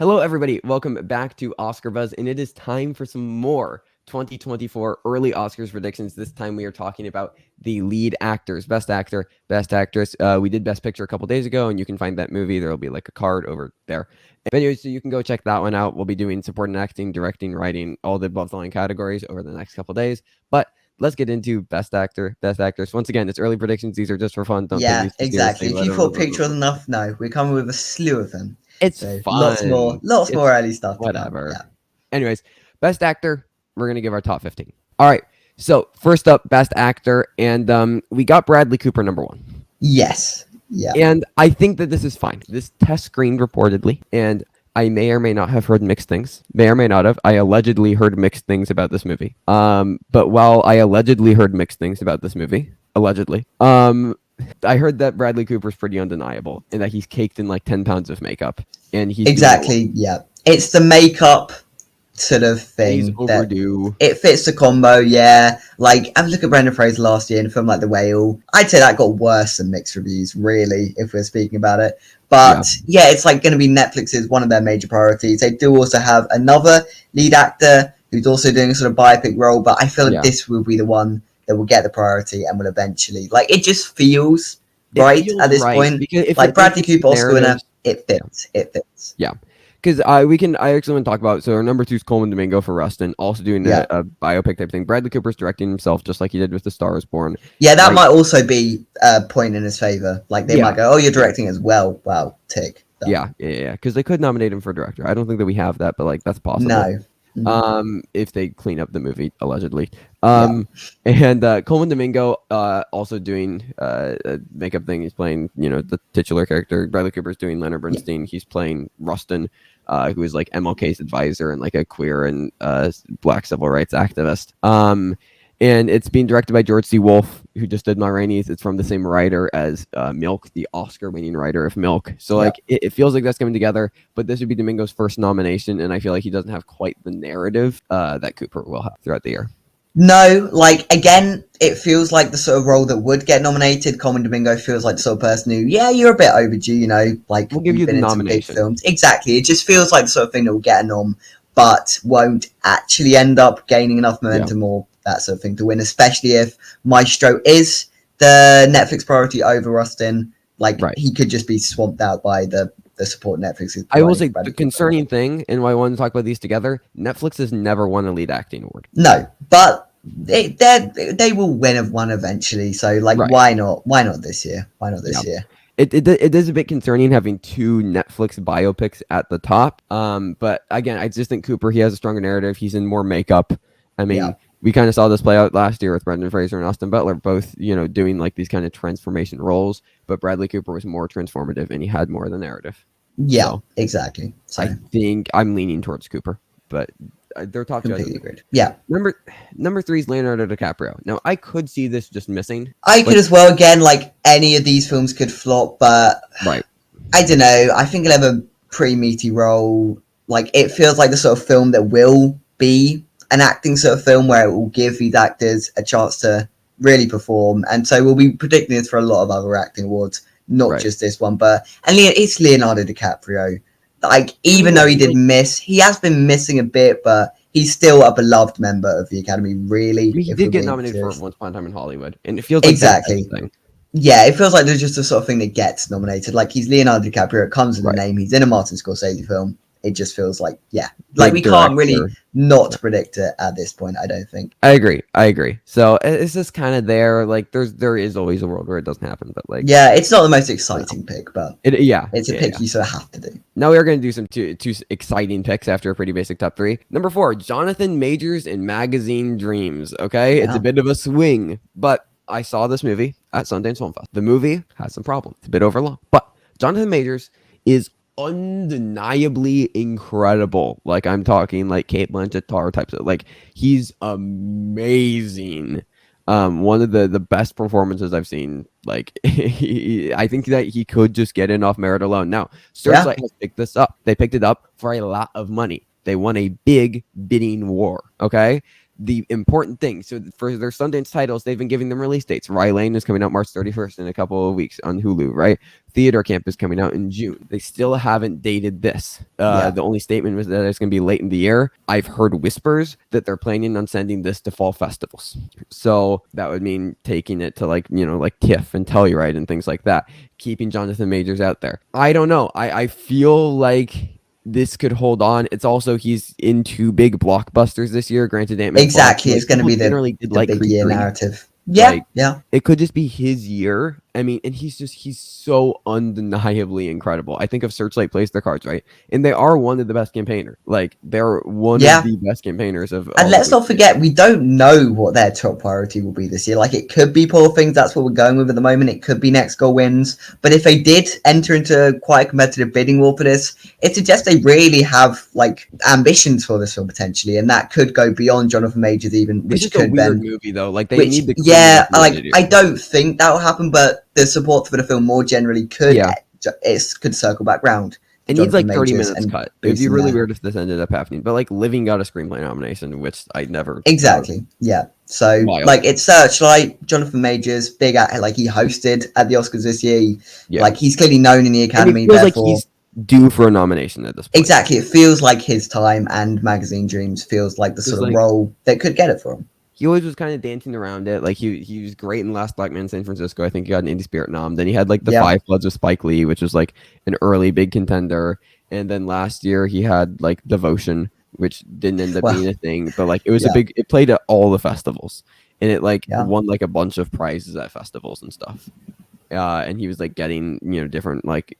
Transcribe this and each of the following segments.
Hello, everybody. Welcome back to Oscar Buzz, and it is time for some more 2024 early Oscars predictions. This time we are talking about the lead actors, best actor, best actress. We did best picture a couple days ago, and you can find that movie. There will be like a card over there. But anyway, so you can go check that one out. We'll be doing supporting acting, directing, writing, all the above the line categories over the next couple days. But let's get into best actor, best actress. Once again, it's early predictions. These are just for fun. Don't take Yeah, these too exactly. seriously. If you thought picture was enough, no, we're coming with a slew of them. It's So fun. lots It's more early stuff to come. whatever. Yeah. Anyways, best actor, we're gonna give our top 15. All right. So first up, best actor, and we got Bradley Cooper number one. Yes. Yeah. And I think that this is fine. This test screened reportedly, and I may or may not have heard mixed things. May or may not have. I allegedly heard mixed things about this movie. But while I allegedly heard mixed things about this movie, allegedly, I heard that Bradley Cooper's pretty undeniable and that he's caked in like 10 pounds of makeup. And he's exactly. Yeah. It's the makeup sort of thing. He's overdue. It fits the combo. Yeah. Like, have a look at Brendan Fraser last year in a film like The Whale. I'd say that got worse than mixed reviews, really, if we're speaking about it. But yeah, it's like going to be Netflix's one of their major priorities. They do also have another lead actor who's also doing a sort of biopic role, but I feel like this will be the one that will get the priority and will eventually, like, it just feels right at this point. Because like Bradley Cooper, Oscar winner, it fits. It fits. Yeah. Because I actually want to talk about, so our number 2 is Coleman Domingo for Rustin, also doing a biopic type thing. Bradley Cooper's directing himself just like he did with The Star Is Born. Yeah, that might also be a point in his favor. Like they might go, oh, you're directing as well. Wow, tick. Done. Yeah. Because they could nominate him for director. I don't think that we have that, but like that's possible. No. If they clean up the movie, allegedly. And Coleman Domingo also doing a makeup thing. He's playing, the titular character. Bradley Cooper's doing Leonard Bernstein. He's playing Rustin, who is like MLK's advisor and like a queer and black civil rights activist. And it's being directed by George C. Wolfe, who just did Ma Rainey's. It's from the same writer as Milk, the Oscar-winning writer of Milk. So, like, it feels like that's coming together. But this would be Domingo's first nomination, and I feel like he doesn't have quite the narrative that Cooper will have throughout the year. No, like, again, it feels like the sort of role that would get nominated. Coleman Domingo feels like the sort of person who, you're a bit overdue, like, we'll give you the nomination. Big films. Exactly. It just feels like the sort of thing that will get a nom, but won't actually end up gaining enough momentum or that sort of thing to win, especially if Maestro is the Netflix priority over Rustin. Like, he could just be swamped out by the support Netflix. I will say the concerning thing, and why I wanted to talk about these together, Netflix has never won a lead acting award. No, but they will win one eventually. So, like, why not? Why not this year? Why not this year? It is a bit concerning having 2 Netflix biopics at the top. But again, I just think Cooper, he has a stronger narrative. He's in more makeup. I mean, we kind of saw this play out last year with Brendan Fraser and Austin Butler, both, doing like these kind of transformation roles. But Bradley Cooper was more transformative and he had more of the narrative. Yeah, so, exactly. So, I think I'm leaning towards Cooper, but they're top 2. Completely agreed. Yeah. Number 3 is Leonardo DiCaprio. Now, I could see this just missing. I could as well. Again, like, any of these films could flop, but I don't know. I think he'll have a pretty meaty role. Like, it feels like the sort of film that will be an acting sort of film where it will give these actors a chance to really perform. And so we'll be predicting this for a lot of other acting awards, not just this one. But it's Leonardo DiCaprio. Like, even though he has been missing a bit, but he's still a beloved member of the Academy, really. He did get nominated for Once Upon a Time in Hollywood, and it feels like exactly. Yeah, it feels like there's just the sort of thing that gets nominated. Like, he's Leonardo DiCaprio, it comes with the name, he's in a Martin Scorsese film. It just feels like, like we can't really not predict it at this point, I don't think. I agree. So it's just kind of there. Like, there is always a world where it doesn't happen, but like, it's not the most exciting pick, but it's a pick you sort of have to do. Now we are going to do some two exciting picks after a pretty basic top 3. Number 4, Jonathan Majors in Magazine Dreams. Okay, it's a bit of a swing, but I saw this movie at Sundance Film Fest. The movie has some problems. It's a bit overlong, but Jonathan Majors is undeniably incredible. Like, I'm talking like Kate Blanchett tar types of, like, he's amazing. One of the best performances I've seen. Like, I think that he could just get in off merit alone. Now, Searchlight has picked this up. They picked it up for a lot of money. They won a big bidding war. Okay, the important thing. So for their Sundance titles, they've been giving them release dates. Rye Lane is coming out March 31st in a couple of weeks on Hulu, right? Theater Camp is coming out in June. They still haven't dated this. The only statement was that it's going to be late in the year. I've heard whispers that they're planning on sending this to fall festivals. So that would mean taking it to like TIFF and Telluride and things like that, keeping Jonathan Majors out there. I don't know. I feel like this could hold on. It's also he's in 2 big blockbusters this year. Granted, Ant-Man exactly. It's going to be the big year narrative. Yeah, it could just be his year. I mean, and he's so undeniably incredible. I think if Searchlight plays their cards right, and they are one of the best campaigners. Like they're one of the best campaigners of. And let's not forget, we don't know what their top priority will be this year. Like it could be Poor Things. That's what we're going with at the moment. It could be Next Goal Wins. But if they did enter into quite a competitive bidding war for this, it suggests they really have like ambitions for this film potentially, and that could go beyond Jonathan Majors even, which it's could a weird then movie though. Like they need the I don't think that will happen, but the support for the film more generally could could circle back round. It needs like 30 minutes cut. It'd be really weird if this ended up happening. But like Living got a screenplay nomination, which I never So like it's Searchlight, Jonathan Majors, big like he hosted at the Oscars this year. Like he's clearly known in the Academy. And it feels like he's due for a nomination at this point. Exactly. It feels like his time, and Magazine Dreams feels like the sort of role that could get it for him. He always was kind of dancing around it. Like he was great in Last Black Man in San Francisco. I think he got an Indie Spirit nom. Then he had like the Five Bloods with Spike Lee, which was like an early big contender. And then last year he had like Devotion, which didn't end up being a thing, but like it was it played at all the festivals, and it like won like a bunch of prizes at festivals and stuff. And he was like getting different like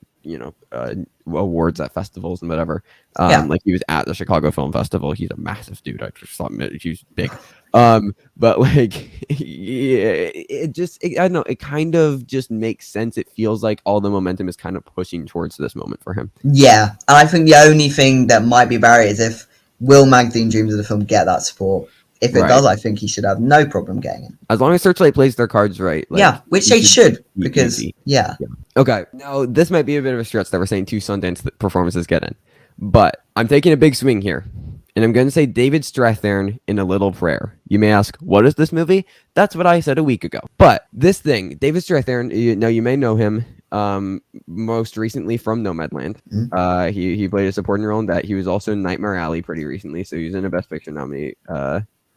awards at festivals and whatever. Like he was at the Chicago Film Festival. He's a massive dude. I just thought he was big. But like it just I don't know, it kind of just makes sense. It feels like all the momentum is kind of pushing towards this moment for him. And I think the only thing that might be a barrier is if will Magazine Dreams of the film get that support. If it does, I think he should have no problem getting it. As long as Searchlight plays their cards right. Like, which they should, because Okay, now this might be a bit of a stretch that we're saying 2 Sundance performances get in, but I'm taking a big swing here. And I'm going to say David Strathairn in A Little Prayer. You may ask, what is this movie? That's what I said a week ago. But this thing, David Strathairn, you may know him most recently from Nomadland. He played a supporting role in that. He was also in Nightmare Alley pretty recently, so he was in a Best Picture nominee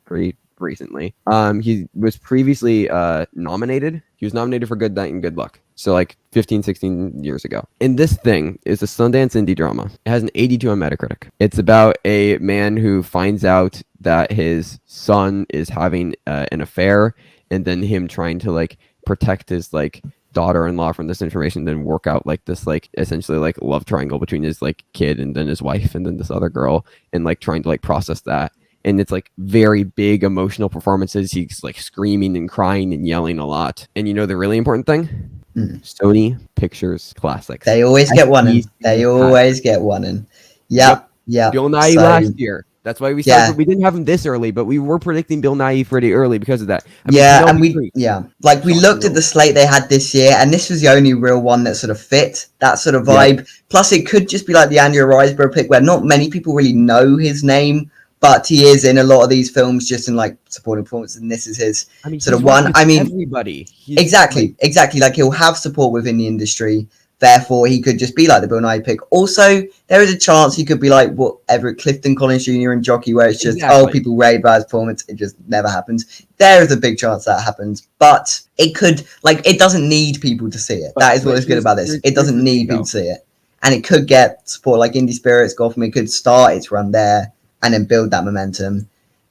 pretty recently. He was previously nominated. He was nominated for Good Night and Good Luck. So like 15, 16 years ago. And this thing is a Sundance indie drama. It has an 82 on Metacritic. It's about a man who finds out that his son is having an affair, and then him trying to like protect his like daughter-in-law from this information, then work out like this like essentially like love triangle between his like kid and then his wife and then this other girl, and like trying to like process that. And it's like very big emotional performances. He's like screaming and crying and yelling a lot. And the really important thing? Sony Pictures Classics. They always get one in. They always get one in. Yep. Bill Nighy last year. That's why we started. We didn't have him this early, but we were predicting Bill Nighy pretty early because of that. We looked at the slate they had this year, and this was the only real one that sort of fit that sort of vibe. Yeah. Plus, it could just be like the Andrew Riseborough pick, where not many people really know his name, but he is in a lot of these films just in like supporting performance, and this is his sort of one. Everybody. Exactly. Like he'll have support within the industry. Therefore, he could just be like the Bill Nighy pick. Also, there is a chance he could be like whatever Clifton Collins Jr. and Jockey, where it's just people rave about his performance. It just never happens. There is a big chance that happens, but it could it doesn't need people to see it. That is what is good about this. It doesn't need people to see it, and it could get support like Indie Spirits, Gotham. It could start its run there and then build that momentum.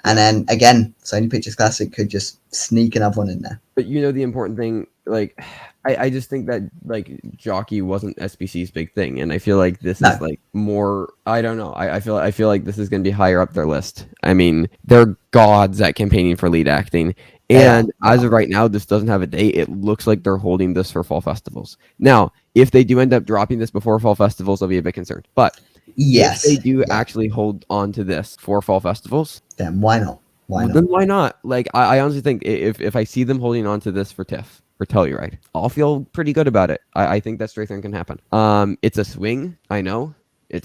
And then again, Sony Pictures Classic could just sneak another one in there. But the important thing, like, I just think that like Jockey wasn't SBC's big thing, and I feel like this is like more. I don't know. I feel like this is going to be higher up their list. I mean, they're gods at campaigning for lead acting, and as of right now, this doesn't have a date. It looks like they're holding this for fall festivals. Now, if they do end up dropping this before fall festivals, I'll be a bit concerned. But if they do actually hold on to this for fall festivals, then why not? Then why not? Like, I honestly think if I see them holding on to this for TIFF, for Telluride, I'll feel pretty good about it. I think that Strathairn can happen. It's a swing, I know.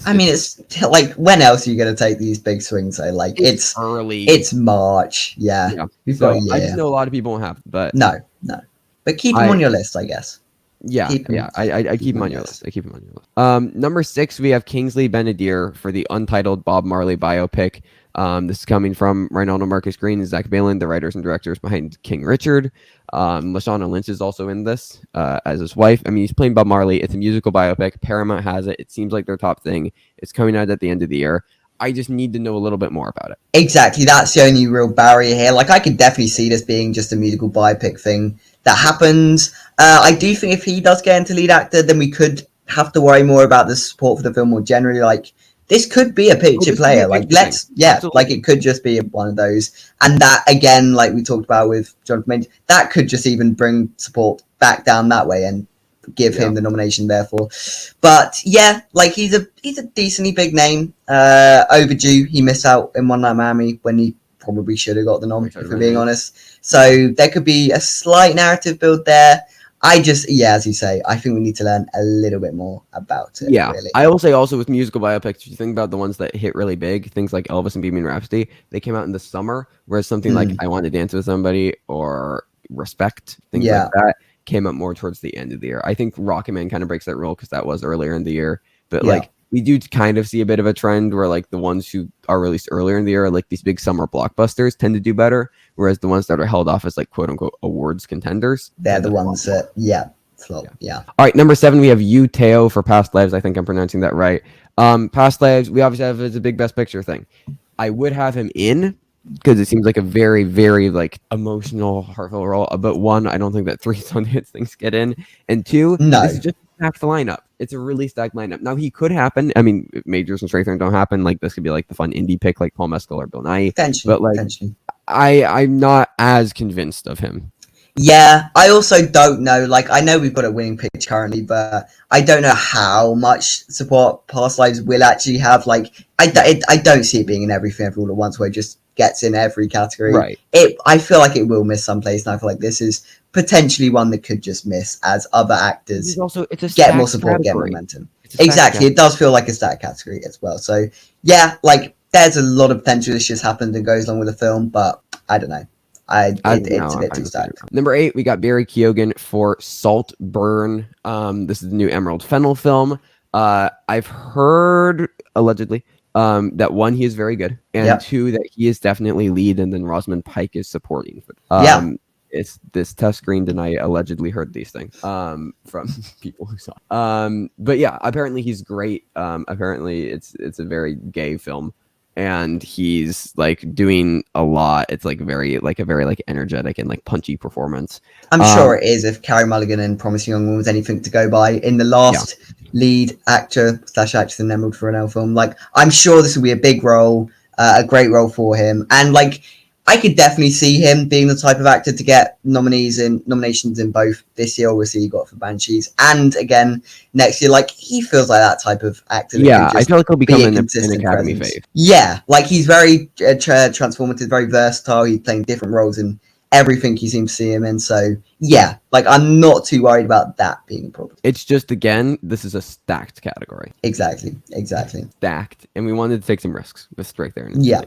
I mean, it's like, when else are you going to take these big swings? So, like, it's early. It's March. Yeah. We've got a year. I just know a lot of people won't have, but no. But keep them on your list, I guess. Yeah. I keep them on your list. I keep them on your list. Number 6, we have Kingsley Ben-Adir for the untitled Bob Marley biopic. This is coming from Reinaldo Marcus Green and Zach Balin, the writers and directors behind King Richard. Lashana Lynch is also in this as his wife. I mean, he's playing Bob Marley. It's a musical biopic. Paramount has it. It seems like their top thing. It's coming out at the end of the year. I just need to know a little bit more about it. Exactly. That's the only real barrier here. Like, I could definitely see this being just a musical biopic thing that happens. I do think if he does get into lead actor, then we could have to worry more about the support for the film more generally. Like, this could be a picture player. Like, Absolutely. Like, it could just be one of those. And that, again, like we talked about with Jonathan Majors, that could just even bring support back down that way and give him the nomination, therefore. But yeah, like, he's a decently big name. Overdue. He missed out in One Night Miami when he probably should have got the nom, if we're being honest. So there could be a slight narrative build there. As you say, I think we need to learn a little bit more about it. Yeah, really. I will say also with musical biopics, if you think about the ones that hit really big, things like Elvis and Bohemian Rhapsody, they came out in the summer, whereas something like I Want to Dance with Somebody or Respect, things like that, came up more towards the end of the year. I think Rocket Man kind of breaks that rule because that was earlier in the year, but like we do kind of see a bit of a trend where like the ones who are released earlier in the year, like these big summer blockbusters, tend to do better, whereas the ones that are held off as like quote unquote awards contenders, they're the ones that flop. Yeah. All right, number 7, we have Yu Teo for Past Lives. I think I'm pronouncing that right. Past Lives, we obviously have as a big Best Picture thing. I would have him in because it seems like a very, very like emotional, heartfelt role. But 1, I don't think that 3 Sundance things get in, and 2, this is just stacked lineup. It's a really stacked lineup. Now he could happen. I mean, if Majors and Strathern don't happen, like this could be like the fun indie pick, like Paul Mescal or Bill Nighy. But like, I'm not as convinced of him. Yeah, I also don't know. Like, I know we've got a winning pitch currently, but I don't know how much support Past Lives will actually have. Like, I don't see it being in everything all at once, where it just gets in every category. Right. I feel like it will miss someplace, and I feel like this is potentially one that could just miss as other actors get more support, get momentum. Exactly, it does feel like a stat category as well. So yeah, like there's a lot of potential this just happened and goes along with the film, but I don't know. It's a bit too stacked. Number 8, we got Barry Keoghan for Saltburn. This is the new Emerald Fennell film. I've heard allegedly that 1, he is very good, and 2, that he is definitely lead, and then Rosamund Pike is supporting. It's this Tess Green and I allegedly heard these things from people who saw it. But yeah, apparently he's great. Apparently it's a very gay film. And he's like doing a lot. It's like a very energetic and like punchy performance. I'm sure it is. If Carey Mulligan and Promising Young Woman was anything to go by in the last lead actor/actress in Emerald Fennell film, like I'm sure this will be a big role, a great role for him. And like I could definitely see him being the type of actor to get nominations in both this year. Obviously, he got for Banshees, and again next year. Like he feels like that type of actor. Yeah, I feel like he'll become an Academy fave. Yeah, like he's very transformative, very versatile. He's playing different roles in everything you seem to see him in. So yeah, like I'm not too worried about that being a problem. It's just, again, this is a stacked category. Exactly. Stacked, and we wanted to take some risks with straight there. Yeah.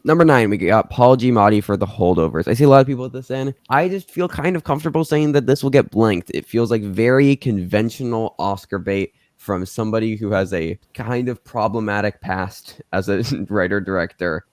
Number 9, we got Paul Giamatti for The Holdovers. I see a lot of people at this end. I just feel kind of comfortable saying that this will get blinked. It feels like very conventional Oscar bait from somebody who has a kind of problematic past as a writer-director.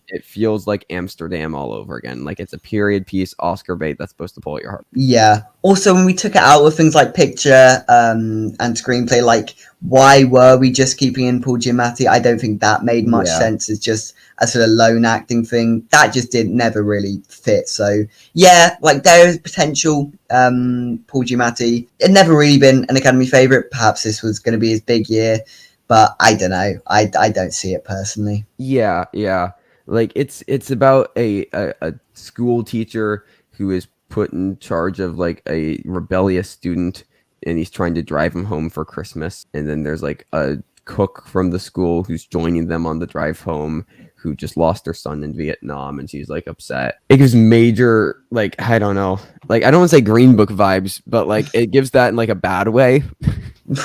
It feels like Amsterdam all over again. Like it's a period piece Oscar bait that's supposed to pull at your heart. Yeah. Also, when we took it out with things like picture and screenplay, like why were we just keeping in Paul Giamatti? I don't think that made much sense. It's just a sort of lone acting thing that just never really fit. So yeah, like there is potential. Paul Giamatti, it never really been an Academy favorite. Perhaps this was going to be his big year, but I don't know. I don't see it personally. Yeah. Like it's about a school teacher who is put in charge of like a rebellious student, and he's trying to drive him home for Christmas. And then there's like a cook from the school who's joining them on the drive home, who just lost her son in Vietnam, and she's like upset. It gives major, like, I don't know, like I don't want to say Green Book vibes, but like it gives that in like a bad way.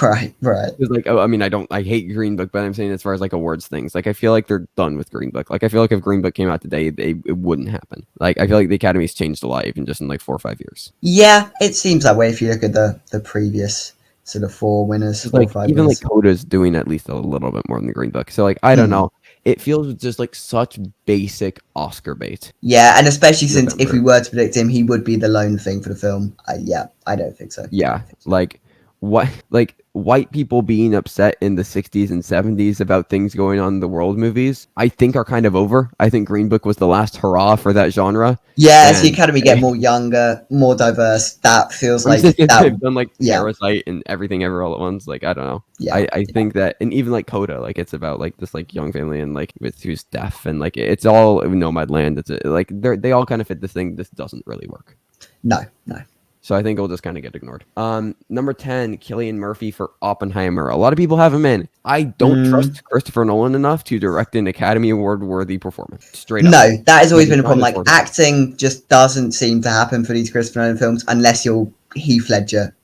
Right. It's like, oh, I mean, I hate Green Book, but I'm saying as far as like awards things, like I feel like they're done with Green Book. Like I feel like if Green Book came out today, it wouldn't happen. Like I feel like the Academy's changed a lot, even just in like 4 or 5 years. Yeah, it seems that way if you look at the previous sort of four winners, It's four or like five even like winners. Coda's doing at least a little bit more than the Green Book. So like I don't Mm. know. It feels just like such basic Oscar bait. Yeah, and especially since if we November. were to predict him, he would be the lone thing for the film. Yeah, I don't think so. Yeah, like what like white people being upset in the 60s and 70s about things going on in the world movies, I think are kind of over. I think Green Book was the last hurrah for that genre. Yeah, as the And Academy get more younger, more diverse, that feels like they've that. done like Yeah, Parasite and Everything Ever All at Once. Like I don't know. yeah, I think that, and even like Coda, like it's about like this like young family and like with who's deaf and like it's all nomad land. It's like they all kind of fit this thing. This doesn't really work. no, no. So I think it'll just kind of get ignored. Number 10, Cillian Murphy for Oppenheimer. A lot of people have him in. I don't trust Christopher Nolan enough to direct an Academy Award worthy performance. Straight up. No, that has always been a Not problem. his Like forte. acting just doesn't seem to happen for these Christopher Nolan films unless you're Heath Ledger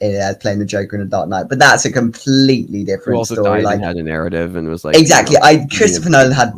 playing the Joker in a Dark Knight. But that's a completely Who different also story. died Like and had a narrative and was like exactly, being Christopher a- Nolan had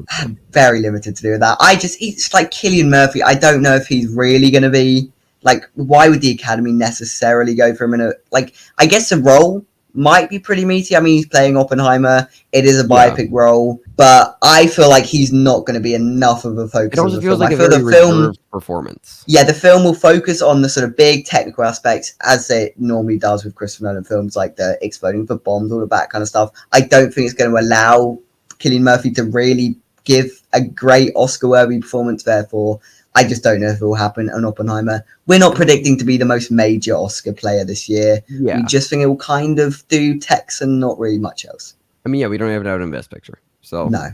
very limited to do with that. It's like Cillian Murphy. I don't know if he's really going to be like. Why would the Academy necessarily go for him in a like? I guess the role might be pretty meaty. I mean, he's playing Oppenheimer. It is a biopic role, but I feel like he's not going to be enough of a focus. It also of the feels film. like I a feel very the film. reserved performance. Yeah, the film will focus on the sort of big technical aspects as it normally does with Christopher Nolan films, like the exploding the bombs, all of that kind of stuff. I don't think it's going to allow Cillian Murphy to really give a great Oscar-worthy performance. Therefore, I just don't know if it will happen on Oppenheimer. We're not predicting to be the most major Oscar player this year. Yeah. We just think it will kind of do text and not really much else. I mean, yeah, we don't have it out in Best Picture. So No.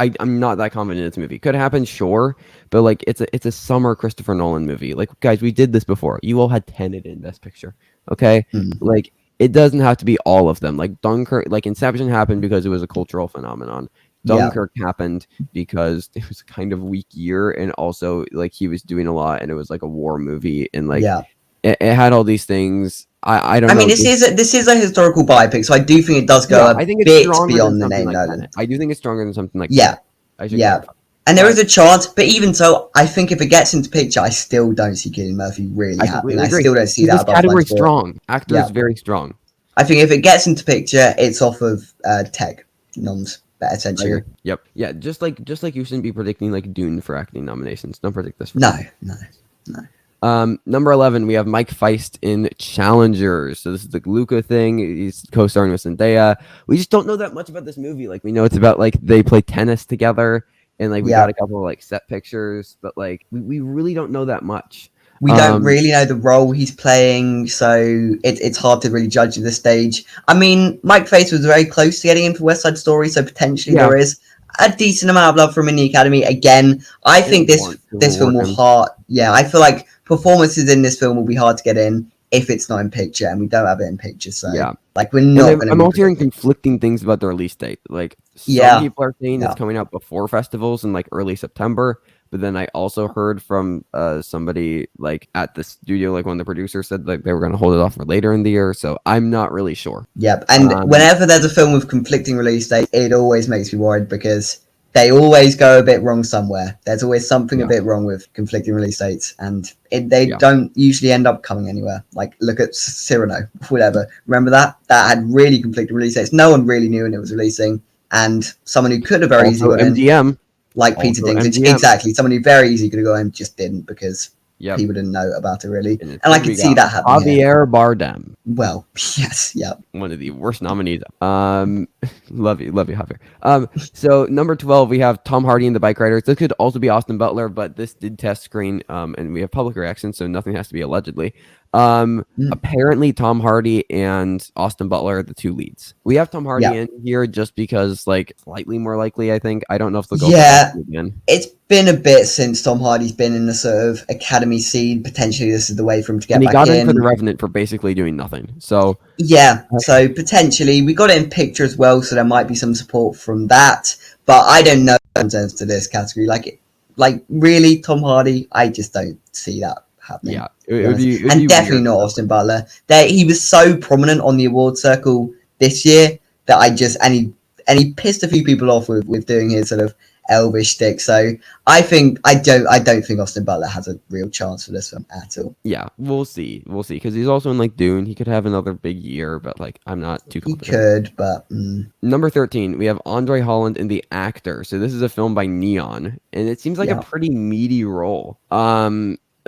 I'm not that confident in this movie. Could happen, sure, but like it's a summer Christopher Nolan movie. Like guys, we did this before. You all had Tenet in Best Picture, okay? Like it doesn't have to be all of them. Like Dunkirk, like Inception happened because it was a cultural phenomenon. Dunkirk happened because it was a kind of weak year, and also like he was doing a lot, and it was like a war movie, and like it had all these things. I don't know. I mean, this is a historical biopic, so I do think it does go I think it's bit stronger beyond than the name something like Nolan. Tenet. I do think it's stronger than something like Yeah. Tenet. And there is a chance, but even so, I think if it gets into picture, I still don't see Cillian Murphy really happening. I still don't see that. This category is strong. Actor is very strong. I think if it gets into picture, it's off of tech noms, essentially. Yep. Yeah. Just like you shouldn't be predicting like Dune for acting nominations. Don't predict this. No. Number 11, we have Mike Feist in Challengers. So this is the Luca thing. He's co-starring with Zendaya. We just don't know that much about this movie. Like we know it's about like they play tennis together, and like we got a couple of like set pictures, but like we really don't know that much. We don't really know the role he's playing, so it's hard to really judge at this stage. I mean, Mike Feist was very close to getting in for West Side Story, so potentially there is a decent amount of love from him in the Academy. Again, I think this film will hard. Yeah, I feel like performances in this film will be hard to get in if it's not in picture, and we don't have it in picture. So like we're not going to. I'm also hearing conflicting things about the release date. Like some people are saying it's coming out before festivals in like early September. But then I also heard from somebody like at the studio, like one of the producers said like they were going to hold it off for later in the year. So I'm not really sure. Yep. And whenever there's a film with conflicting release dates, it always makes me worried because they always go a bit wrong somewhere. There's always something a bit wrong with conflicting release dates, and they don't usually end up coming anywhere. Like look at Cyrano, whatever. Remember that had really conflicting release dates. No one really knew when it was releasing, and someone who could have very easily got MGM. Like Peter Dinklage, exactly. Someone who very easily could have gone and just didn't because people didn't know about it really. And I can see that happening. Javier Bardem. Well, yes, one of the worst nominees. Love you, Javier. So number 12, we have Tom Hardy and the Bike Riders. This could also be Austin Butler, but this did test screen, and we have public reaction, so nothing has to be allegedly. Apparently Tom Hardy and Austin Butler are the two leads. We have Tom Hardy in here just because like slightly more likely, I think. I don't know if they'll go again. It's been a bit since Tom Hardy's been in the sort of Academy scene. Potentially this is the way for him to get back in. He got in for The Revenant for basically doing nothing. So so potentially we got it in picture as well, so there might be some support from that. But I don't know in terms to this category. Like really Tom Hardy, I just don't see that happening. Yeah, it would be definitely not Austin Butler. He was so prominent on the award circle this year that I just and he pissed a few people off with doing his sort of Elvish stick. So I don't think Austin Butler has a real chance for this film at all. Yeah, we'll see. We'll see because he's also in like Dune. He could have another big year, but like I'm not too He confident. could, but Number 13, we have Andre Holland in The Actor. So this is a film by Neon, and it seems like a yeah, pretty meaty role.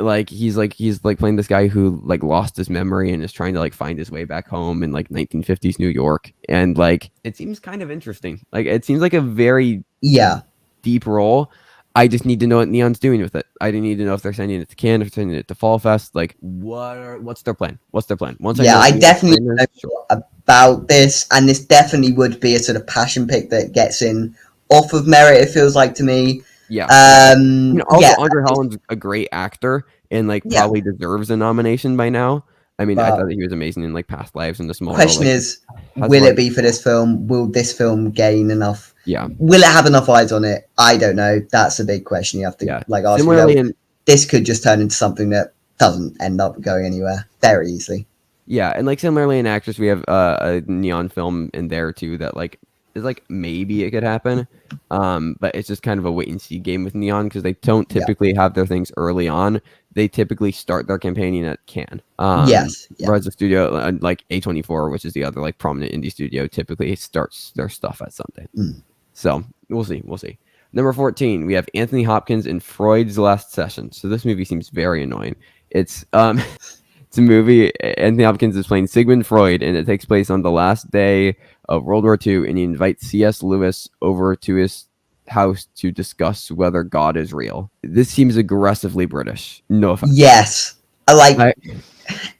Like he's playing this guy who like lost his memory and is trying to like find his way back home in like 1950s New York, and like it seems kind of interesting. Like it seems like a very yeah. deep role. I just need to know what Neon's doing with it. I need to know if they're sending it to Cannes, if they're sending it to Fall Fest. Like, what's their plan? What's their plan? Once Yeah, I know definitely plan know is, sure. about this, and this definitely would be a sort of passion pick that gets in off of merit. It feels like to me. Yeah. Also, Yeah, Andre Holland's a great actor and like yeah. probably deserves a nomination by now. I mean, I But thought that he was amazing in like Past Lives and The Small Role. question Like, is, has a will lot it of, be for this film? Will this film gain enough? yeah. Will it have enough eyes on it? I don't know. That's a big question. You have to like ask Similarly, yourself. This could just turn into something that doesn't end up going anywhere very easily. Yeah, and like similarly in Actress, we have a Neon film in there too that like is like maybe it could happen, but it's just kind of a wait and see game with Neon because they don't typically have their things early on. They typically start their campaigning at Cannes. Yes, Whereas the studio like A24, which is the other like prominent indie studio, typically starts their stuff at Sundance. So we'll see. Number 14, we have Anthony Hopkins in Freud's Last Session. So this movie seems very annoying. It's it's a movie. Anthony Hopkins is playing Sigmund Freud, and it takes place on the last day of World War II, and he invites C.S. Lewis over to his house to discuss whether God is real. This seems aggressively British. No offense. Yes.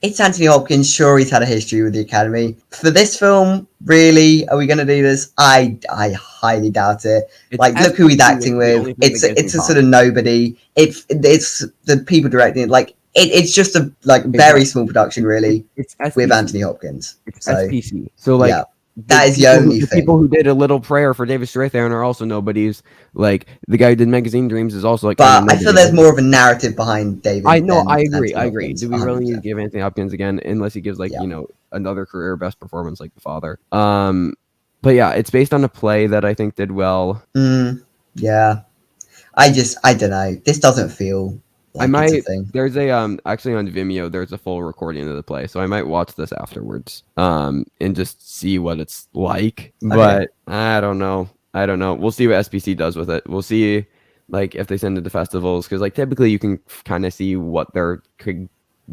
It's Anthony Hopkins. Sure, he's had a history with the Academy. For this film, really, are we going to do this? I highly doubt it. Look who he's acting with. It's a sort of nobody. It's the people directing it. It's just a very small production, really, it's with Anthony Hopkins. It's SPC. So like. Yeah. That is the only thing. People who did A Little Prayer for David Strathairn are also nobodies. Like the guy who did Magazine Dreams is also like. But I feel there's more of a narrative behind David. I know. I agree. Hopkins, Do we really 100%. need to give Anthony Hopkins again, unless he gives another career best performance like The Father? But yeah, it's based on a play that I think did well. Yeah, I don't know. This doesn't feel. It's a thing. There's a actually on Vimeo there's a full recording of the play, so I might watch this afterwards and just see what it's like. Okay. But I don't know. We'll see what SPC does with it. We'll see like if they send it to festivals, because like typically you can kind of see what they're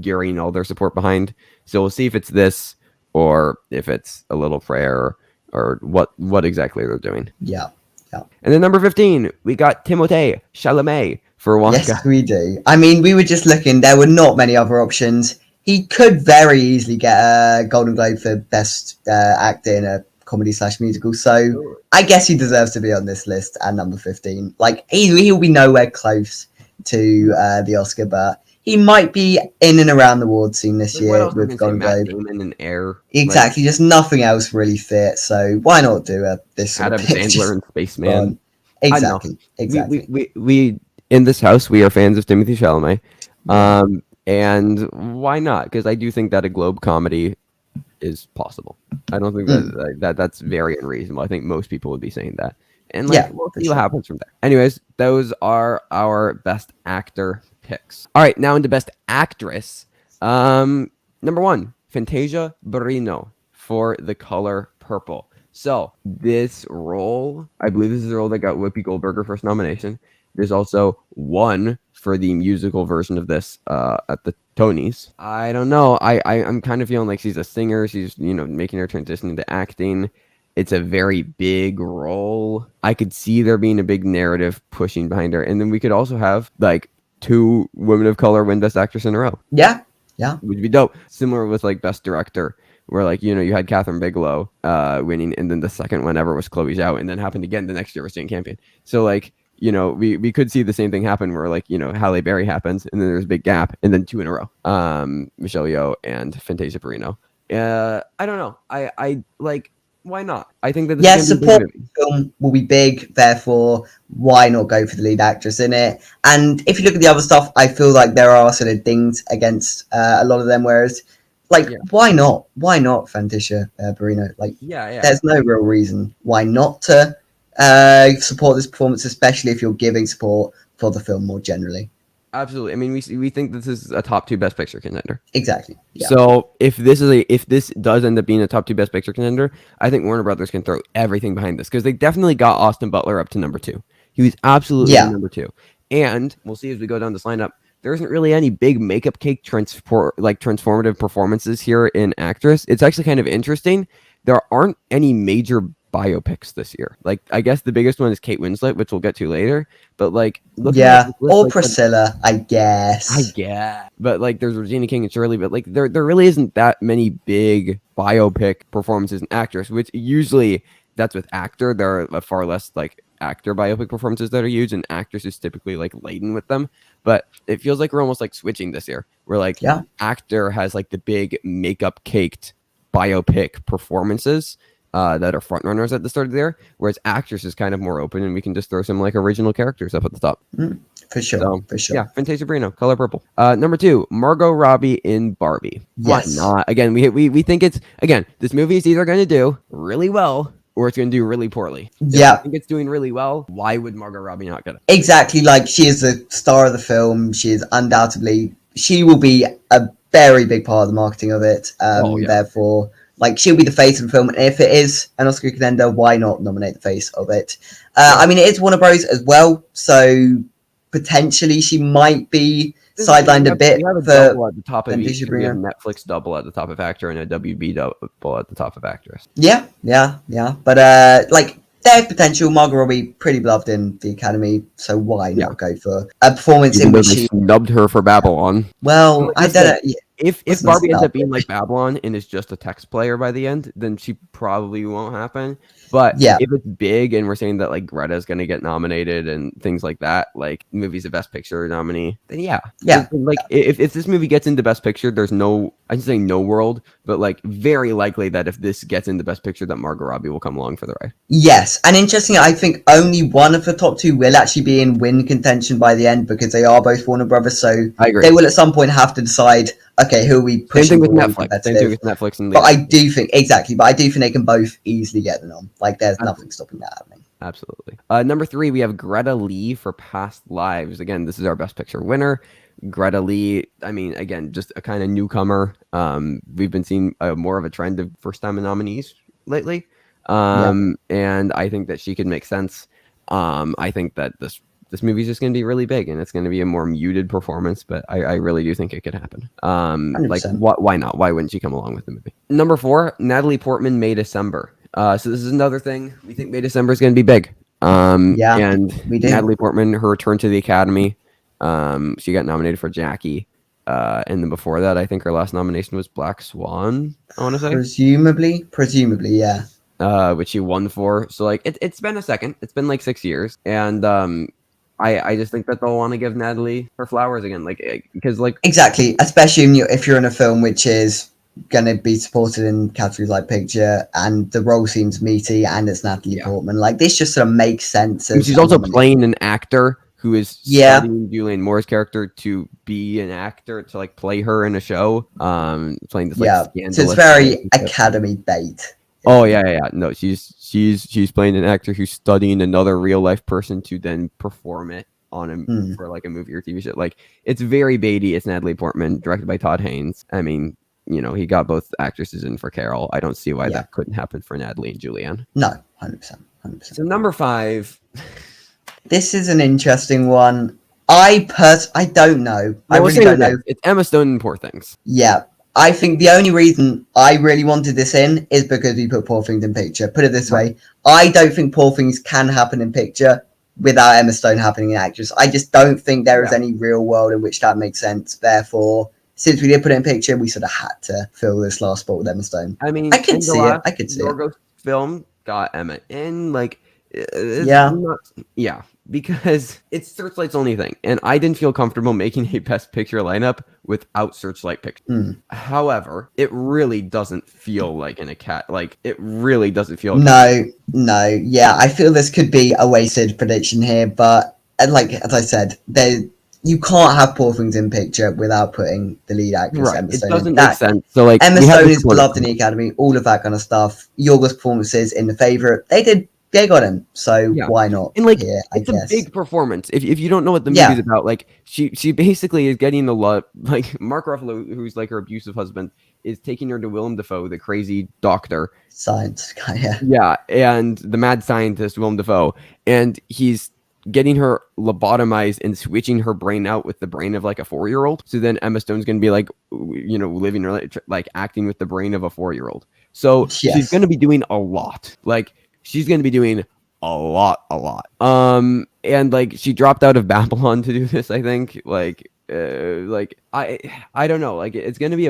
gearing all their support behind. So we'll see if it's this or if it's A Little Prayer or what exactly they're doing. Yeah. And then number 15, we got Timothée Chalamet for Wonka. Yes, we do. I mean, we were just looking. There were not many other options. He could very easily get a Golden Globe for Best Actor in a comedy/musical. So I guess he deserves to be on this list at number 15. Like he'll be nowhere close to the Oscar, but he might be in and around the award scene this year with Golden Globe. Damon and Air. Exactly, just nothing else really fit. So why not do this? Adam Sandler and Spaceman. Exactly. We in this house we are fans of Timothée Chalamet, and why not? Because I do think that a Globe comedy is possible. I don't think that's very unreasonable. I think most people would be saying that. And we'll see what happens from there. Anyways, those are our best actor picks. All right, now into best actress. Number 1, Fantasia Barrino for The Color Purple. So this role, I believe this is the role that got Whoopi Goldberg her first nomination. There's also one for the musical version of this at the Tonys. I don't know. I'm kind of feeling like she's a singer. She's making her transition into acting. It's a very big role. I could see there being a big narrative pushing behind her. And then we could also have like 2 women of color win Best Actress in a row. Yeah. Would be dope. Similar with like Best Director, where like, you had Catherine Bigelow winning, and then the second one ever was Chloe Zhao, and then happened again the next year with Jane Campion. So like, we could see the same thing happen where like, Halle Berry happens, and then there's a big gap, and then 2 in a row. Michelle Yeoh and Fantasia Barrino. I don't know. I like, why not? I think that support film will be big, therefore why not go for the lead actress in it? And if you look at the other stuff, I feel like there are sort of things against a lot of them, whereas Like, Yeah. why not? Why not, Fantasia Barrino? Like, Yeah. there's no real reason why not to support this performance, especially if you're giving support for the film more generally. Absolutely. I mean, we think this is a top 2 Best Picture contender. Exactly. Yeah. So if this does end up being a top 2 Best Picture contender, I think Warner Brothers can throw everything behind this because they definitely got Austin Butler up to number 2. He was absolutely Yeah. number 2, and we'll see as we go down this lineup. There isn't really any big makeup cake transformative performances here in actress. It's actually kind of interesting. There aren't any major biopics this year. Like, I guess the biggest one is Kate Winslet, which we'll get to later. But like looking at Yeah. this list, Or like Priscilla, I I guess. guess. But like there's Regina King and Shirley, but like there really isn't that many big biopic performances in actors, which usually that's with actor. There are far less like actor biopic performances that are used, and actors is typically like laden with them. But it feels like we're almost like switching this year. Where like Yeah. actor has like the big makeup caked biopic performances. That are front runners at the start of the year, whereas actors is kind of more open, and we can just throw some like original characters up at the top. For sure. So, for sure. yeah, Fantasia Barrino, Color Purple. Number 2, Margot Robbie in Barbie. Yes. Why not? Again, we think it's this movie is either going to do really well or it's going to do really poorly. Yeah. If I think it's doing really well, why would Margot Robbie not get it? Exactly. Like, she is the star of the film. She is undoubtedly. She will be a very big part of the marketing of it. Therefore, like, she'll be the face of the film. And if it is an Oscar contender, why not nominate the face of it? I mean, it is Warner Bros. As well, so potentially she might be sidelined a bit. We have a for double at the top of each. Fantasia We have Barrino. Netflix double at the top of actor and a WB double at the top of actress. Yeah. But like, there's potential. Margot Robbie, pretty beloved in the Academy, so why not go for a performance Even in though which they she? snubbed her for Babylon. Well, I don't know. If Wasn't a Barbie ends snub. up being like Babylon and is just a text player by the end, then she probably won't happen. But Yeah. if it's big and we're saying that like Greta's going to get nominated and things like that, like movie's a Best Picture nominee, then yeah. Like if this movie gets into Best Picture, there's no, I should say no world, but like very likely that if this gets into Best Picture, that Margot Robbie will come along for the ride. Yes, and interestingly, I think only one of the top 2 will actually be in win contention by the end because they are both Warner Brothers. So I agree. They will at some point have to decide, okay, who are we pushing? Same thing with Netflix. Same thing with Netflix and. But I do think they can both easily get the nom. Like, there's nothing stopping that happening. Absolutely. Number 3, we have Greta Lee for Past Lives. Again, this is our Best Picture winner. Greta Lee, I mean, again, just a kind of newcomer. We've been seeing more of a trend of first-time nominees lately. And I think that she could make sense. I think that this movie is just going to be really big, and it's going to be a more muted performance, but I really do think it could happen. Like, why not? Why wouldn't she come along with the movie? Number 4, Natalie Portman, May December. So this is another thing. We think May December is going to be big. And we do. Natalie Portman, her return to the Academy. She got nominated for Jackie. And then before that, I think her last nomination was Black Swan, I want to say. Presumably, yeah. Which she won for. So like it's been a second. It's been like 6 years. And I just think that they'll want to give Natalie her flowers again. Like, because like exactly, especially if you're in a film which is going to be supported in categories like picture, and the role seems meaty, and it's Natalie Portman. Like, this just sort of makes sense. She's also playing an actor who is studying Julianne Moore's character to be an actor, to like play her in a show. Playing this like scandalous. So it's very Academy bait. Oh yeah. No, she's playing an actor who's studying another real life person to then perform it on him for like a movie or TV show. Like, it's very baity. It's Natalie Portman, directed by Todd Haynes. I mean, you know, he got both actresses in for Carol. I don't see why that couldn't happen for Natalie and Julianne. No, 100%. So number 5. This is an interesting one. I don't know. I really don't know. It's Emma Stone in Poor Things. Yeah. I think the only reason I really wanted this in is because we put Poor Things in picture. Put it this way. I don't think Poor Things can happen in picture without Emma Stone happening in actress. I just don't think there is any real world in which that makes sense. Therefore, since we did put it in picture, we sort of had to fill this last spot with Emma Stone. I mean, I could see it. Yorgos film got Emma in, like, because it's Searchlight's only thing, and I didn't feel comfortable making a Best Picture lineup without Searchlight picture. However, it really doesn't feel like it really doesn't feel. No. Yeah, I feel this could be a wasted prediction here, but like as I said, you can't have Poor Things in picture without putting the lead actress Right. Emma It Stone in. doesn't make That sense. So like Emma we have Stone the is support beloved in the Academy, all of that kind of stuff. Yorgos' performances in The Favourite, they got him, so yeah. why not And like here? I it's a guess. big performance. If you don't know what the movie's Yeah, about, like she basically is getting the love like Mark Ruffalo, who's like her abusive husband, is taking her to Willem Dafoe, the crazy doctor. science guy. Yeah, Yeah, and the mad scientist Willem Dafoe, and he's getting her lobotomized and switching her brain out with the brain of like a 4-year-old. So then Emma Stone's gonna be like, living her like acting with the brain of a 4-year-old. So she's yes, gonna be doing a lot. Like she's gonna be doing a lot. And like she dropped out of Babylon to do this. I think like I don't know. Like it's gonna be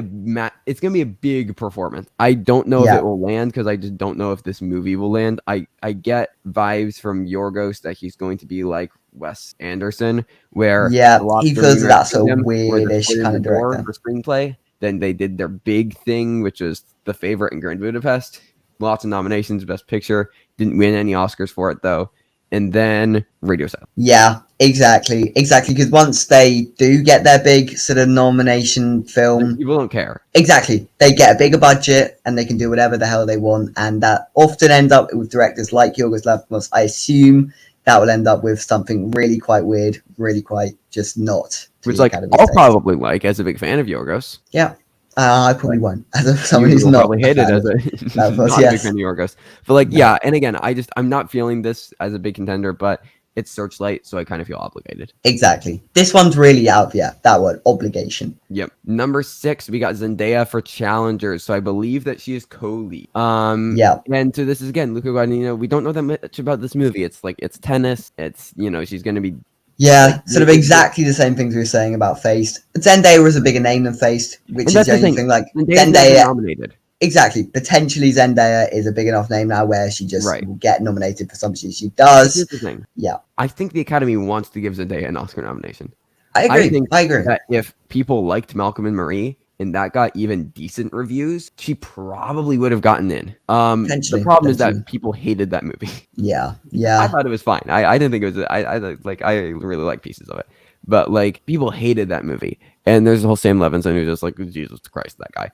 it's gonna be a big performance. I don't know if it yeah, will land because I just don't know if this movie will land. I get vibes from Yorgos that he's going to be like Wes Anderson, where yeah. The He Lobster feels Moonrise that sort of Kingdom, where they're weirdish splitting kind the of door director. for screenplay. Then they did their big thing, which was The Favorite and Grand Budapest. Lots of nominations, Best Picture. Didn't win any Oscars for it though. And then Radio Silence. Yeah, exactly, exactly. Because once they do get their big sort of nomination Like film, people don't care. exactly, they get a bigger budget and they can do whatever the hell they want, and that often ends up with directors like Yorgos Lanthimos. I assume that will end up with something really quite weird, really quite just not to Which the like Academy's I'll taste. probably like as a big fan of Yorgos. Yeah, I probably Like won't, as of someone you who's will not probably a hate it fan as of a Lanthimos. not a big fan Yes, of Yorgos. But like no, yeah, and again, I'm not feeling this as a big contender, but it's Searchlight, so I kind of feel obligated. exactly. This one's really out. Yeah, that word obligation. Yep. Number 6, we got Zendaya for Challengers. So I believe that she is co-lead. Yeah. And so this is again Luca Guadagnino. We don't know that much about this movie. It's like it's tennis. It's she's gonna be like Yeah, sort of exactly the same things we were saying about Faced. Zendaya was a bigger name than Faced, which and is that's the the only thing. thing. Like Zendaya's never Zendaya, nominated. exactly. Potentially Zendaya is a big enough name now where she just Right. will get nominated for something she But does. here's the thing. Yeah, I think the Academy wants to give Zendaya an Oscar nomination. I I agree. think I agree. that if people liked Malcolm and Marie and that got even decent reviews, she probably would have gotten in. The Potentially, problem is potentially. that people hated that movie. Yeah, I yeah, thought it was fine. I didn't think it was. I really like pieces of it, but like people hated that movie. And there's the whole Sam Levinson who's just like Jesus Christ, that guy.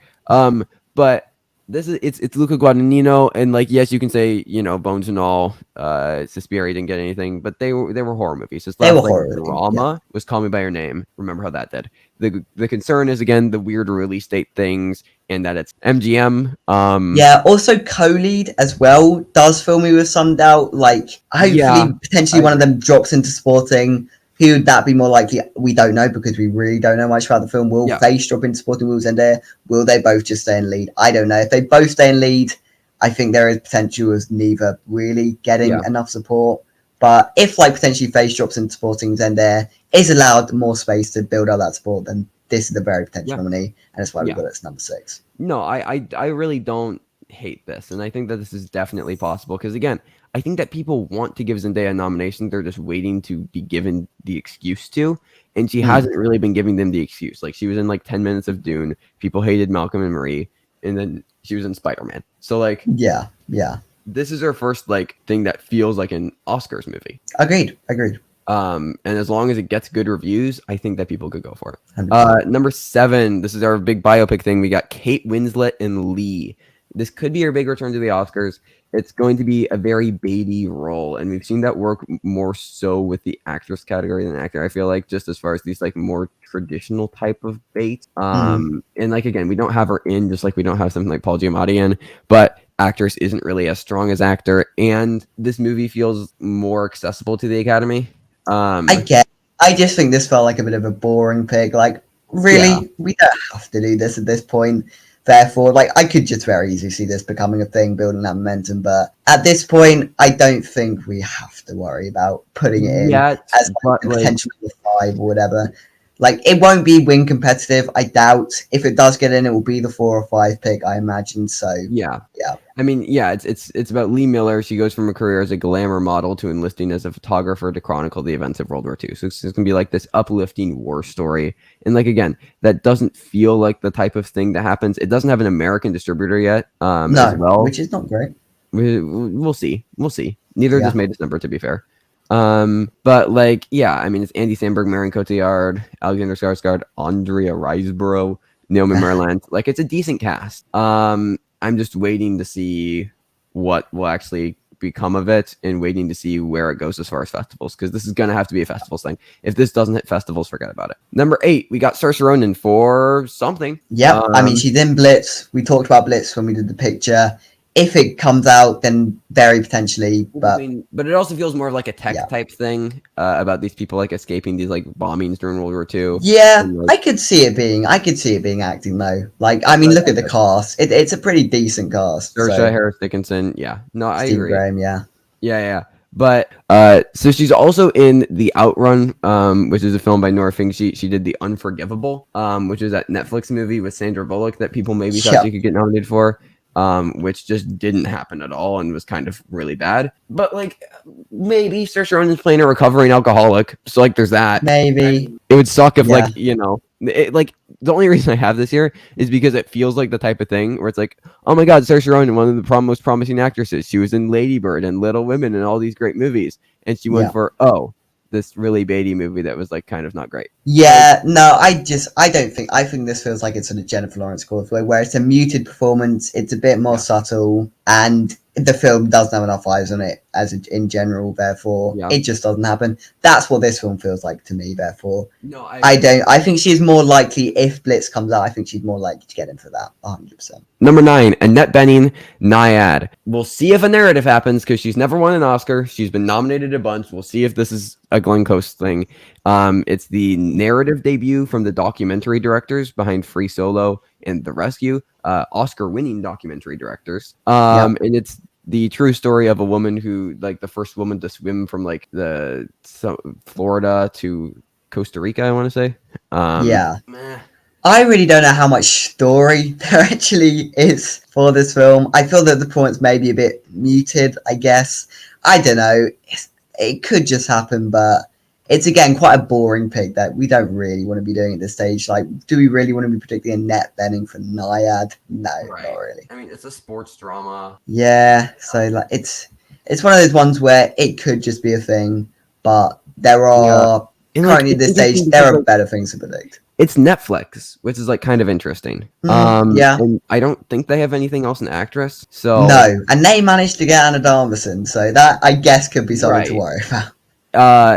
But this is it's Luca Guadagnino, and like yes, you can say Bones and all. Suspiria didn't get anything, but they were horror movies. His they were last like horror. Yeah, drama was Call Me by Your Name. Remember how that did. The concern is again the weird release date things and that it's MGM. yeah. Also, co-lead as well does fill me with some doubt. Like, Yeah, hopefully, potentially I one of agree. them drops into supporting. Who would that be more likely? We don't know because we really don't know much about the film. Will Yeah, Face drop into supporting? Will Zendaya? Will they both just stay in lead? I don't know. If they both stay in lead, I think there is potential as neither really getting yeah, enough support. But if like potentially Face drops into supporting, Zendaya is allowed more space to build up that support, then this is a very potential yeah, nominee, and that's why we yeah. got it as number 6. No, I really don't hate this, and I think that this is definitely possible because again, I think that people want to give Zendaya a nomination. They're just waiting to be given the excuse to, and she Mm. hasn't really been giving them the excuse. Like she was in like 10 minutes of Dune. People hated Malcolm and Marie, and then she was in Spider-Man. So like Yeah, yeah. this is her first like thing that feels like an Oscars movie. Agreed, agreed. And as long as it gets good reviews, I think that people could go for it. 100%. Number 7, this is our big biopic thing. We got Kate Winslet and Lee. This could be her big return to the Oscars. It's going to be a very baity role, and we've seen that work more so with the actress category than actor. I feel like just as far as these like more traditional type of bait. Mm. And like again, we don't have her in just like we don't have something like Paul Giamatti in, but actress isn't really as strong as actor, and this movie feels more accessible to the Academy. I get. I just think this felt like a bit of a boring pick. Like, Yeah, really, we don't have to do this at this point. Therefore, like, I could just very easily see this becoming a thing, building that momentum. But at this point, I don't think we have to worry about putting it in yet, as like but a like potential 5 or whatever. Like, it won't be win competitive. I doubt if it does get in, it will be the 4 or 5 pick, I imagine. So, yeah. yeah. I mean, yeah, it's about Lee Miller. She goes from a career as a glamour model to enlisting as a photographer to chronicle the events of World War II. So it's gonna be like this uplifting war story. And like again, that doesn't feel like the type of thing that happens. It doesn't have an American distributor yet, as No, well. which is not great. We'll see. We'll see. Neither does Yeah. May December, to be fair. But like, yeah, I mean, it's Andy Samberg, Marion Cotillard, Alexander Skarsgård, Andrea Riseborough, Naomi Merlant. Like, it's a decent cast. I'm just waiting to see what will actually become of it, and waiting to see where it goes as far as festivals, because this is gonna have to be a festivals thing. If this doesn't hit festivals, forget about it. Number 8, we got Saoirse Ronan for something. Yep. I mean, she's in Blitz. We talked about Blitz when we did the picture. If it comes out, then very potentially. But it also feels more like a tech type thing, about these people like escaping these like bombings during World War II. Yeah, I could see it being acting though. Like, I mean, look at the cast. It's a pretty decent cast. Saoirse, Harris Dickinson. Yeah. No, I Steve agree. Graham, yeah. Yeah. But so she's also in The Outrun, which is a film by Nora Fink. She did The Unforgivable, which is that Netflix movie with Sandra Bullock that people maybe thought she could get nominated for, which just didn't happen at all and was kind of really bad. But like, maybe Saoirse Ronan's playing a recovering alcoholic, so like there's that. Maybe. I mean, it would suck if like, you know, like the only reason I have this here is because it feels like the type of thing where it's like, oh my god, Saoirse Ronan, one of the most promising actresses. She was in Lady Bird and Little Women and all these great movies, and she went for this really baity movie that was like kind of not great. Yeah, no, I think this feels like it's sort of Jennifer Lawrence Causeway, where it's a muted performance, it's a bit more subtle, and the film doesn't have enough eyes on it in general, therefore it just doesn't happen. That's what this film feels like to me, therefore. No, I think she's more likely, if Blitz comes out, I think she's more likely to get in for that, 100%. Number 9, Annette Bening, Nyad. We'll see if a narrative happens, because she's never won an Oscar. She's been nominated a bunch. We'll see if this is a Glenn Close thing. It's the narrative debut from the documentary directors behind Free Solo and The Rescue, Oscar-winning documentary directors. And it's the true story of a woman who, like, the first woman to swim from like Florida to Costa Rica, I want to say. I really don't know how much story there actually is for this film. I feel that the points may be a bit muted, I guess. I don't know. It could just happen, but it's, again, quite a boring pick that we don't really want to be doing at this stage. Like, do we really want to be predicting Annette Bening for Nyad? No, not really. I mean, it's a sports drama. Yeah, so like it's one of those ones where it could just be a thing, but there are currently at this stage there are better things to predict. It's Netflix, which is like kind of interesting. And I don't think they have anything else in actress. So no, and they managed to get Anna Darmison, so that I guess could be something to worry about.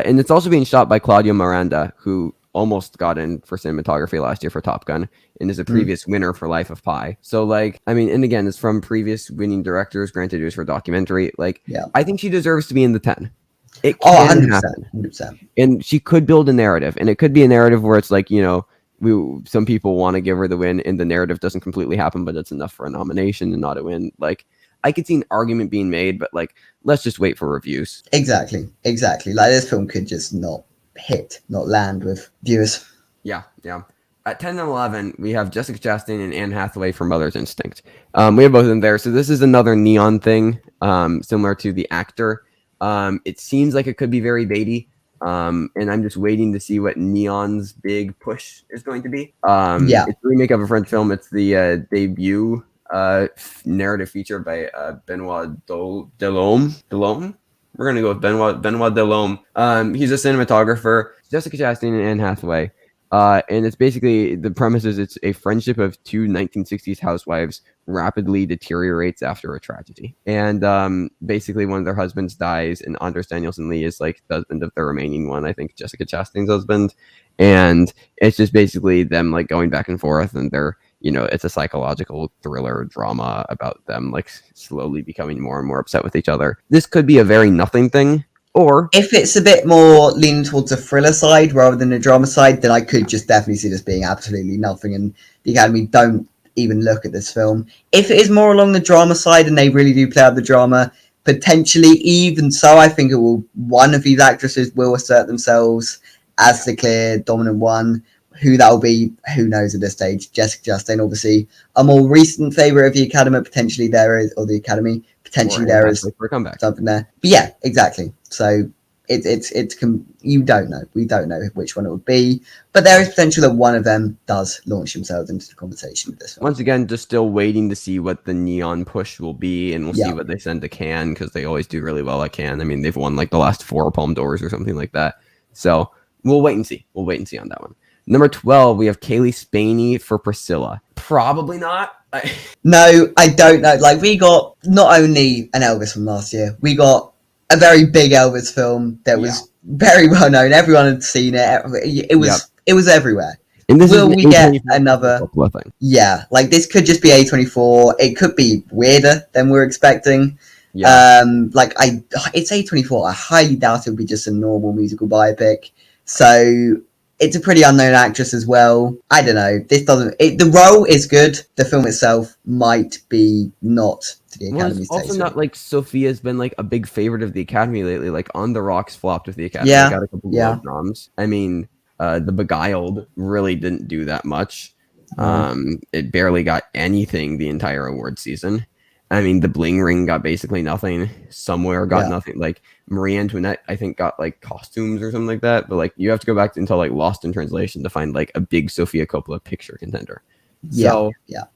And it's also being shot by Claudio Miranda, who almost got in for cinematography last year for Top Gun and is a previous winner for Life of Pi. So like, I mean, and again, it's from previous winning directors. Granted, it was for a documentary. Like, I think she deserves to be in the 10. It can 100%, happen. 100%. And she could build a narrative, and it could be a narrative where it's like, you know, some people want to give her the win, and the narrative doesn't completely happen, but it's enough for a nomination and not a win. Like, I could see an argument being made, but like, let's just wait for reviews. Exactly. Like, this film could just not land with viewers. Yeah. At 10 and 11, we have Jessica Chastain and Anne Hathaway for Mother's Instinct. We have both of them there. So this is another neon thing, similar to The Actor. It seems like it could be very baity. And I'm just waiting to see what Neon's big push is going to be. It's a remake of a French film. It's the debut narrative feature by Benoit Delhomme. We're gonna go with Benoit Delhomme. He's a cinematographer. Jessica Chastain and Anne Hathaway. And it's basically, the premise is it's a friendship of two 1960s housewives rapidly deteriorates after a tragedy. And basically one of their husbands dies, and Andres Danielson Lee is like the husband of the remaining one, I think Jessica Chastain's husband. And it's just basically them like going back and forth, and they're, you know, it's a psychological thriller drama about them like slowly becoming more and more upset with each other. This could be a very nothing thing. Or if it's a bit more leaning towards the thriller side rather than the drama side, then I could just definitely see this being absolutely nothing, and the Academy don't even look at this film. If it is more along the drama side and they really do play out the drama, potentially, even so, I think one of these actresses will assert themselves as the clear dominant one. Who that will be, who knows at this stage. Jessica Chastain, obviously, a more recent favourite of the Academy, potentially there is something there. But yeah, exactly. So you don't know. We don't know which one it would be, but there is potential that one of them does launch themselves into the conversation with this one. Once again, just still waiting to see what the neon push will be, and we'll see what they send to Cannes, because they always do really well at Cannes. I mean, they've won like the last 4 Palme d'Ors or something like that. So we'll wait and see. We'll wait and see on that one. Number 12, we have Kaylee Spaney for Priscilla. Probably not. No, I don't know. Like, we got not only an Elvis from last year, we got a very big Elvis film that was very well known. Everyone had seen it. It was everywhere. And this Will is we get another thing? Yeah, like this could just be A24. It could be weirder than we're expecting. Like it's A24. I highly doubt it would be just a normal musical biopic. So it's a pretty unknown actress as well. I don't know. The role is good. The film itself might be not to the Academy's taste. Also not like Sophia's been like a big favorite of the Academy lately. Like On the Rocks flopped with the Academy. Got a couple of noms. I mean, The Beguiled really didn't do that much. It barely got anything the entire award season. I mean, The Bling Ring got basically nothing. Somewhere got nothing. Like Marie Antoinette, I think, got like costumes or something like that. But like you have to go back until like Lost in Translation to find like a big Sofia Coppola picture contender. So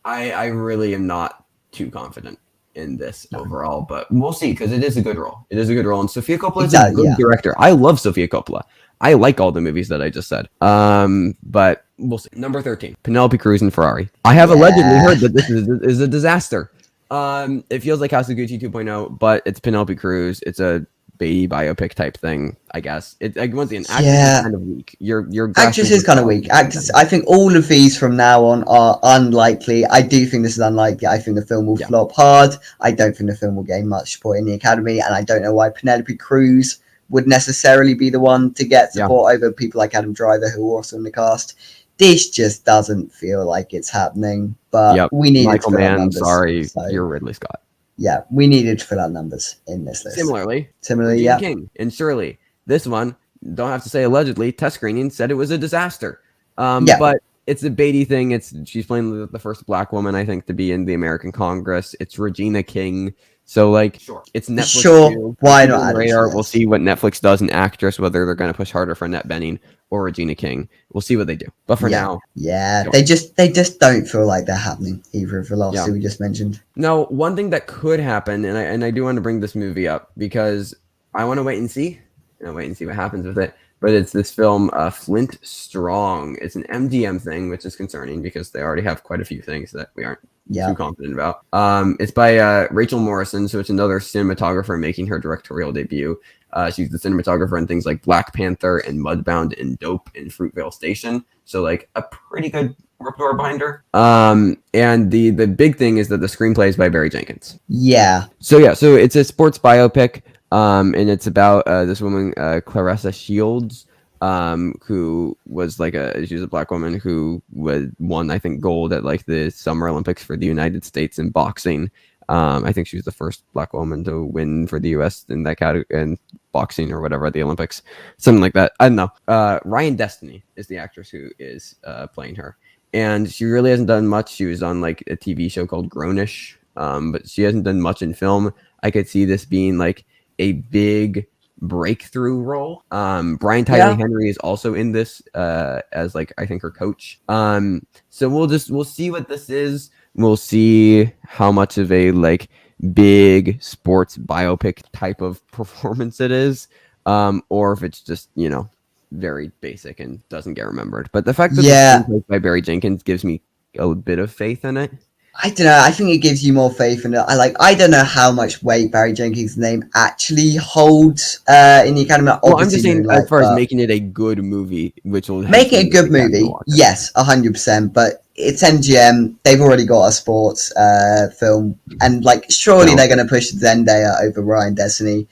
I really am not too confident in this overall, but we'll see, because it is a good role. It is a good role, and Sofia Coppola is a good director. I love Sofia Coppola. I like all the movies that I just said. But we'll see. Number 13, Penelope Cruz and Ferrari. I have allegedly heard that this is a disaster. It feels like House of Gucci 2.0, but it's Penelope Cruz. It's a baby biopic type thing, I guess. It like once again, actress is kind of weak. Your actress is kind of weak. I think all of these from now on are unlikely. I do think this is unlikely. I think the film will flop hard. I don't think the film will gain much support in the Academy, and I don't know why Penelope Cruz would necessarily be the one to get support over people like Adam Driver, who are also in the cast. This just doesn't feel like it's happening, but we needed Michael to fill out Mann, numbers. sorry, you're Ridley Scott. Yeah, we needed to fill out numbers in this list. Similarly, King and Shirley. This one, don't have to say allegedly, test screening said it was a disaster. But it's a Beatty thing. She's playing the first black woman, I think, to be in the American Congress. It's Regina King. So, like, it's Netflix. Sure, why not? We'll see what Netflix does in actress, whether they're going to push harder for Annette Bening or Regina King. We'll see what they do. But for now, they just don't feel like they're happening, either of the last two we just mentioned. Now, one thing that could happen, and I do want to bring this movie up because I want to wait and see. I'll wait and see what happens with it. But it's this film, Flint Strong. It's an MGM thing, which is concerning because they already have quite a few things that we aren't too confident about. It's by Rachel Morrison, so it's another cinematographer making her directorial debut. She's the cinematographer in things like Black Panther and Mudbound and Dope and Fruitvale Station. So like a pretty good repertoire behind her. And the big thing is that the screenplay is by Barry Jenkins. So it's a sports biopic. And it's about this woman, Clarissa Shields, who was she was a black woman who won, I think, gold at like the Summer Olympics for the United States in boxing. I think she was the first black woman to win for the U.S. in that category in boxing or whatever at the Olympics, something like that. I don't know. Ryan Destiny is the actress who is playing her, and she really hasn't done much. She was on like a TV show called Grownish, but she hasn't done much in film. I could see this being like a big breakthrough role. Brian Tyree Henry is also in this as like I think her coach. So we'll see what this is. We'll see how much of a like big sports biopic type of performance it is, or if it's just very basic and doesn't get remembered. But the fact that it's played by Barry Jenkins gives me a bit of faith in it. I don't know. I think it gives you more faith in it. I don't know how much weight Barry Jenkins' name actually holds in the Academy. Well, I'm just saying, as far as making it a good movie, which will make it a good movie. Yes, 100%. But it's MGM. They've already got a sports film, and like surely they're going to push Zendaya over Ryan Destiny.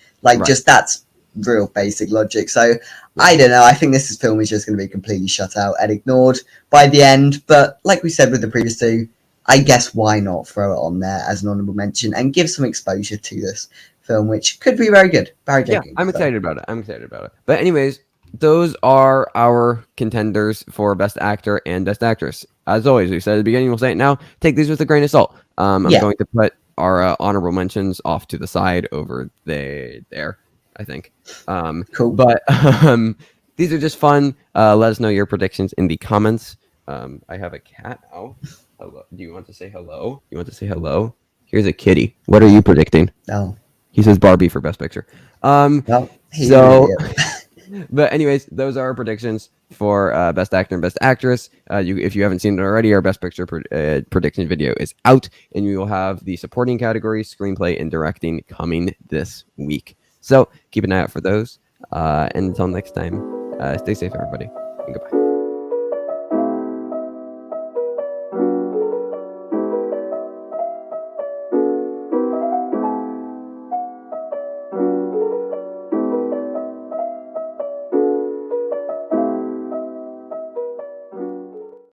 Just that's real basic logic. So I don't know. I think this film is just going to be completely shut out and ignored by the end. But like we said with the previous two, I guess why not throw it on there as an honorable mention and give some exposure to this film, which could be very good. Barry Jenkins. I'm excited about it. But anyways, those are our contenders for Best Actor and Best Actress. As always, we said at the beginning, we'll say it now. Take these with a grain of salt. I'm going to put our honorable mentions off to the side over there. I think. Cool. But these are just fun. Let us know your predictions in the comments. I have a cat now. Hello. Do you want to say hello? You want to say hello? Here's a kitty. What are you predicting? Oh, He says Barbie for Best Picture. well, he's an So, idiot. but anyways, those are our predictions for Best Actor and Best Actress. If you haven't seen it already, our Best Picture prediction video is out, and we will have the supporting categories, screenplay, and directing coming this week. So keep an eye out for those. And until next time, stay safe, everybody, and goodbye.